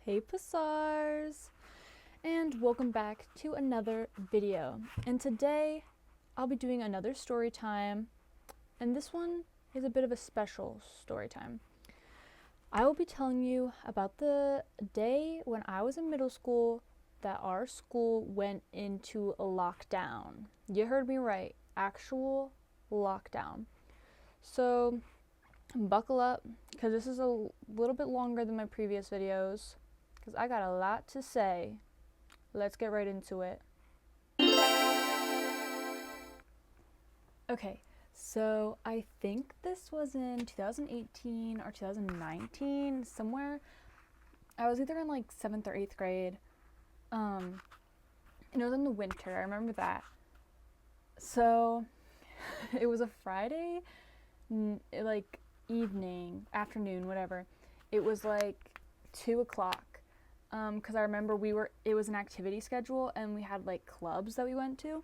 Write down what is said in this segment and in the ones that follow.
Hey Passars, and welcome back to another video. And today I'll be doing another story time, and this one is a bit of a special story time. I will be telling you about the day when I was in middle school that our school went into a lockdown. You heard me right, actual lockdown. So buckle up, because this is a little bit longer than my previous videos, because I got a lot to say. Let's get right into it. Okay, so I think this was in 2018 or 2019, somewhere. I was either in like 7th or 8th grade. And it was in the winter, I remember that. So it was a Friday, like evening, afternoon, whatever. It was like 2 o'clock. Because I remember it was an activity schedule and we had like clubs that we went to.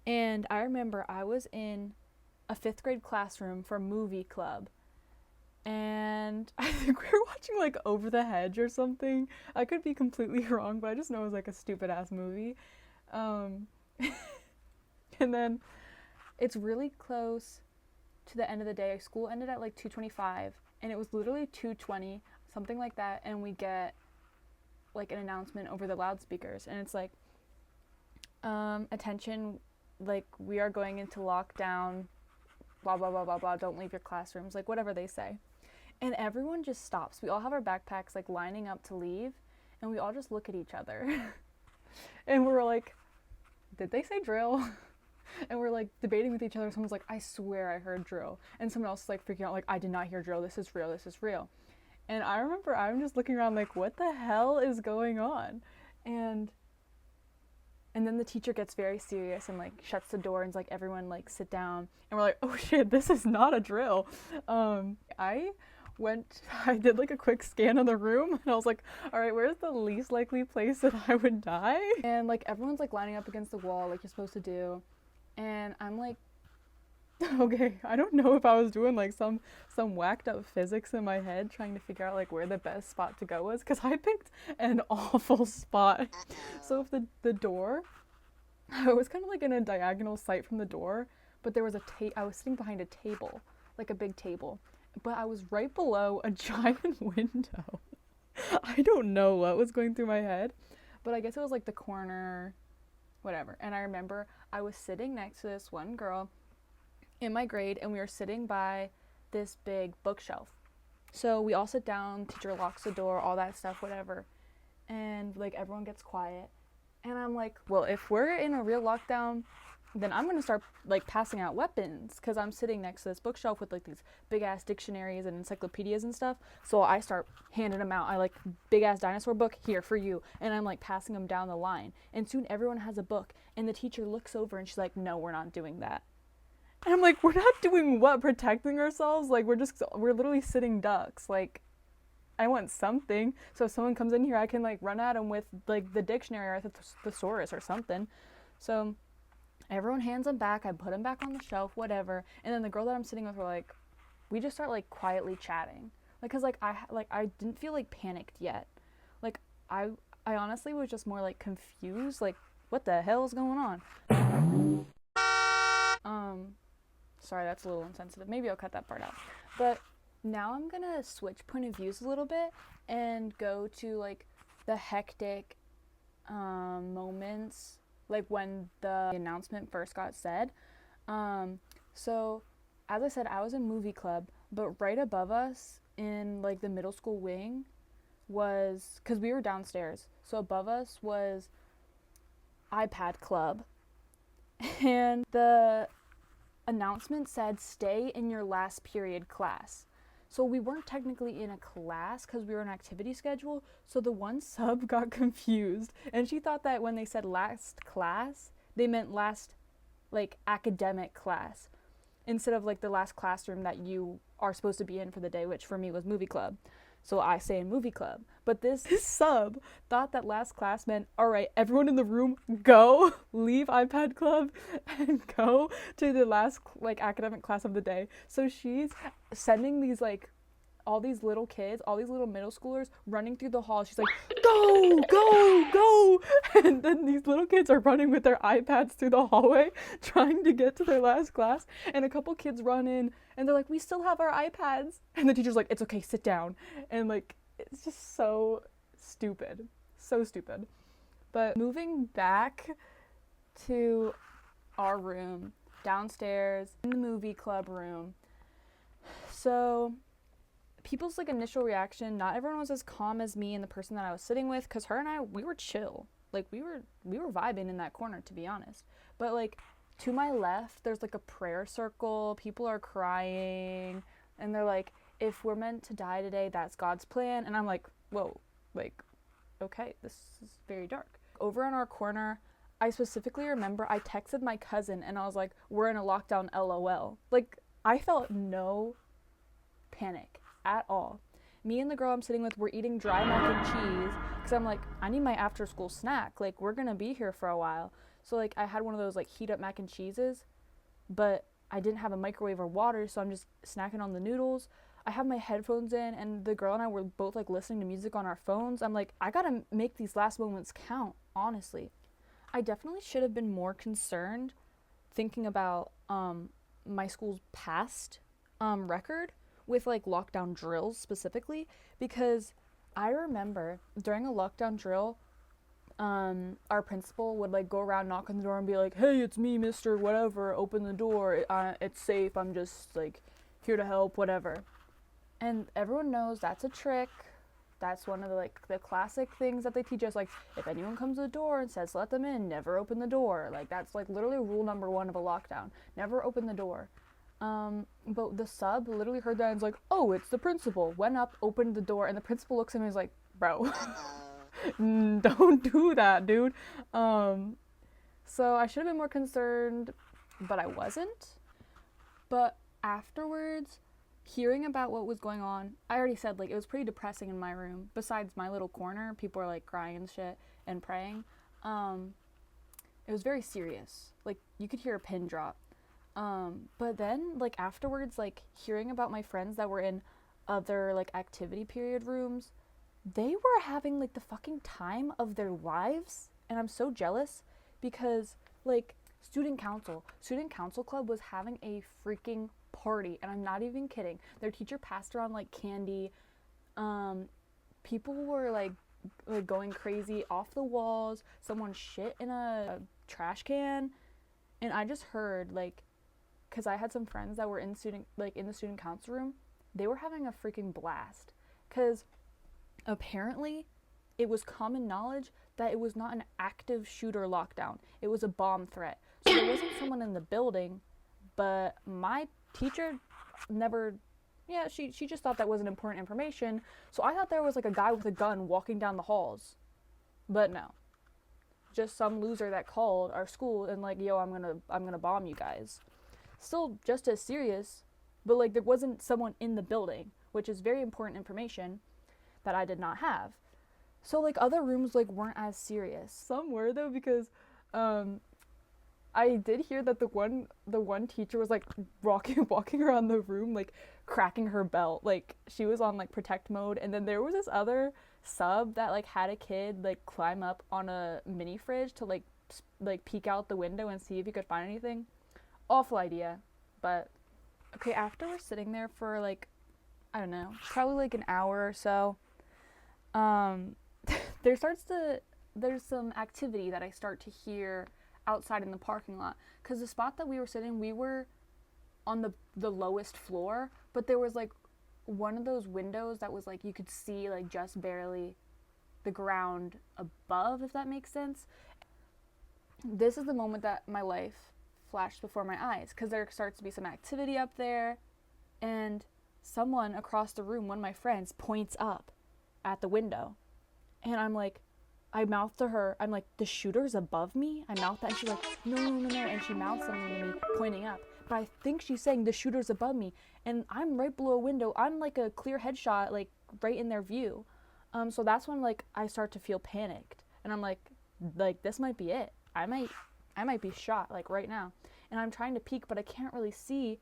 And I remember I was in a 5th grade classroom for movie club. And I think we were watching like Over the Hedge or something. I could be completely wrong, but I just know it was like a stupid ass movie. And then it's really close to the end of the day. School ended at like 2:25 and it was literally 2:20, something like that, and we get like an announcement over the loudspeakers, and it's like, attention, like we are going into lockdown, blah blah blah blah blah, don't leave your classrooms, like whatever they say. And everyone just stops. We all have our backpacks like lining up to leave, and we all just look at each other and we're like, did they say drill? And we're like debating with each other. Someone's like, I swear I heard drill, and someone else is like freaking out like, I did not hear drill, this is real, this is real. And I remember I'm just looking around like, what the hell is going on? And then the teacher gets very serious and like shuts the door and is like, everyone like sit down. And we're like, oh shit, this is not a drill. I did like a quick scan of the room, and I was like, all right, where's the least likely place that I would die? And like everyone's like lining up against the wall like you're supposed to do. And I'm like, okay, I don't know if I was doing like some whacked up physics in my head trying to figure out like where the best spot to go was, because I picked an awful spot. So if the door, I was kind of like in a diagonal sight from the door, but there was I was sitting behind a table, like a big table, but I was right below a giant window. I don't know what was going through my head, but I guess it was like the corner, whatever. And I remember I was sitting next to this one girl in my grade, and we were sitting by this big bookshelf. So we all sit down, teacher locks the door, all that stuff, whatever. And like everyone gets quiet. And I'm like, well, if we're in a real lockdown, then I'm going to start like passing out weapons, because I'm sitting next to this bookshelf with like these big ass dictionaries and encyclopedias and stuff. So I start handing them out. I like, big ass dinosaur book, here for you. And I'm like passing them down the line. And soon everyone has a book, and the teacher looks over and she's like, no, we're not doing that. And I'm like, we're not doing what? Protecting ourselves? Like, we're literally sitting ducks. Like, I want something. So if someone comes in here, I can, like, run at them with, like, the dictionary or the thesaurus or something. So everyone hands them back. I put them back on the shelf, whatever. And then the girl that I'm sitting with, we're like, we just start, like, quietly chatting. Like, because, I didn't feel, like, panicked yet. Like, I honestly was just more, like, confused. Like, what the hell is going on? Sorry, that's a little insensitive. Maybe I'll cut that part out. But now I'm gonna switch point of views a little bit and go to like the hectic moments, like when the announcement first got said. So as I said, I was in movie club, but right above us in like the middle school wing was, because we were downstairs, so above us was iPad club, and the announcement said, stay in your last period class. So we weren't technically in a class because we were in an activity schedule. So the one sub got confused, and she thought that when they said last class, they meant last like academic class, instead of like the last classroom that you are supposed to be in for the day, which for me was movie club. So I say in movie club. But this sub thought that last class meant, all right, everyone in the room, go, leave iPad club, and go to the last like academic class of the day. So she's sending these like all these little kids, all these little middle schoolers running through the hall. She's like, go, go, go. And then these little kids are running with their iPads through the hallway trying to get to their last class. And a couple kids run in and they're like, we still have our iPads. And the teacher's like, it's okay, sit down. And like, it's just so stupid. So stupid. But moving back to our room downstairs in the movie club room. So people's like initial reaction, not everyone was as calm as me and the person that I was sitting with, because her and I, we were chill. Like we were vibing in that corner, to be honest. But like to my left, there's like a prayer circle. People are crying and they're like, if we're meant to die today, that's God's plan. And I'm like, whoa, like, okay, this is very dark. Over in our corner, I specifically remember I texted my cousin and I was like, we're in a lockdown, LOL. Like, I felt no panic at all. Me and the girl I'm sitting with were eating dry mac and cheese because I'm like, I need my after school snack. Like, we're gonna be here for a while. So like, I had one of those like heat up mac and cheeses, but I didn't have a microwave or water, so I'm just snacking on the noodles. I have my headphones in and the girl and I were both like listening to music on our phones. I'm like, I gotta make these last moments count, honestly. I definitely should have been more concerned thinking about my school's past record with like lockdown drills specifically, because I remember during a lockdown drill, our principal would like go around, knock on the door and be like, hey, it's me, Mr. Whatever, open the door, it's safe, I'm just like here to help, whatever. And everyone knows that's a trick. That's one of the like the classic things that they teach us, like if anyone comes to the door and says let them in, never open the door. Like that's like literally rule number 1 of a lockdown, never open the door. But the sub literally heard that and was like, oh, it's the principal. Went up, opened the door, and the principal looks at me and is like, bro, don't do that, dude. So I should have been more concerned, but I wasn't. But afterwards, hearing about what was going on, I already said, like, it was pretty depressing in my room. Besides my little corner, people are, like, crying and shit and praying. It was very serious. Like, you could hear a pin drop. But then, like, afterwards, like, hearing about my friends that were in other, like, activity period rooms, they were having, like, the fucking time of their lives. And I'm so jealous because, like, Student Council Club was having a freaking party, and I'm not even kidding. Their teacher passed around like candy. People were like going crazy off the walls. Someone shit in a trash can, and I just heard, like, because I had some friends that were in the student council room, they were having a freaking blast. Because apparently, it was common knowledge that it was not an active shooter lockdown. It was a bomb threat. So there wasn't someone in the building, but my teacher she just thought that wasn't important information. So I thought there was like a guy with a gun walking down the halls. But no. Just some loser that called our school and like, yo, I'm gonna bomb you guys. Still just as serious, but like there wasn't someone in the building, which is very important information that I did not have. So like other rooms like weren't as serious. Some were though, because I did hear that the one teacher was like walking around the room like cracking her belt, like she was on like protect mode. And then there was this other sub that like had a kid like climb up on a mini fridge to like peek out the window and see if he could find anything. Awful idea. But okay, after we're sitting there for like, I don't know, probably like an hour or so, there's some activity that I start to hear outside in the parking lot, because the spot that we were sitting, we were on the lowest floor, but there was like one of those windows that was like you could see like just barely the ground above, if that makes sense. This is the moment that my life flashed before my eyes, because there starts to be some activity up there, and someone across the room, one of my friends, points up at the window, and I'm like, I mouthed to her, I'm like, the shooter's above me? I mouthed that, and she's like, no, and she mouthed something to me, pointing up. But I think she's saying the shooter's above me, and I'm right below a window. I'm like a clear headshot, like right in their view. So that's when like I start to feel panicked, and I'm like this might be it. I might be shot like right now. And I'm trying to peek, but I can't really see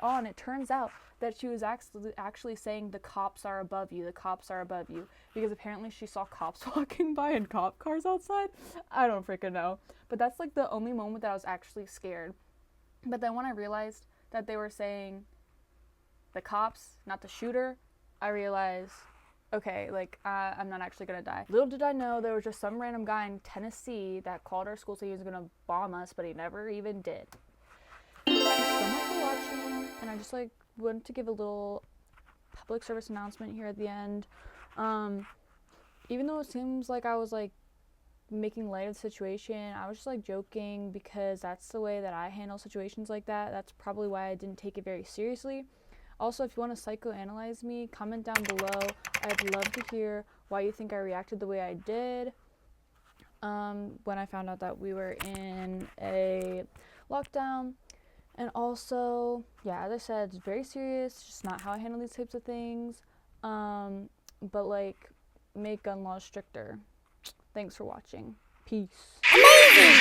on, it turns out that she was actually saying the cops are above you, the cops are above you, because apparently she saw cops walking by and cop cars outside. I don't freaking know. But that's like the only moment that I was actually scared. But then when I realized that they were saying the cops, not the shooter, I realized, okay, like, I'm not actually gonna die. Little did I know there was just some random guy in Tennessee that called our school saying he was gonna bomb us, but he never even did. Thank you so much for watching, and I just like wanted to give a little public service announcement here at the end. Even though it seems like I was like making light of the situation, I was just like joking, because that's the way that I handle situations like that. That's probably why I didn't take it very seriously. Also, if you want to psychoanalyze me, comment down below. I'd love to hear why you think I reacted the way I did when I found out that we were in a lockdown. And also, yeah, as I said, it's very serious, just not how I handle these types of things. But like, make gun laws stricter. Thanks for watching. Peace. Amazing!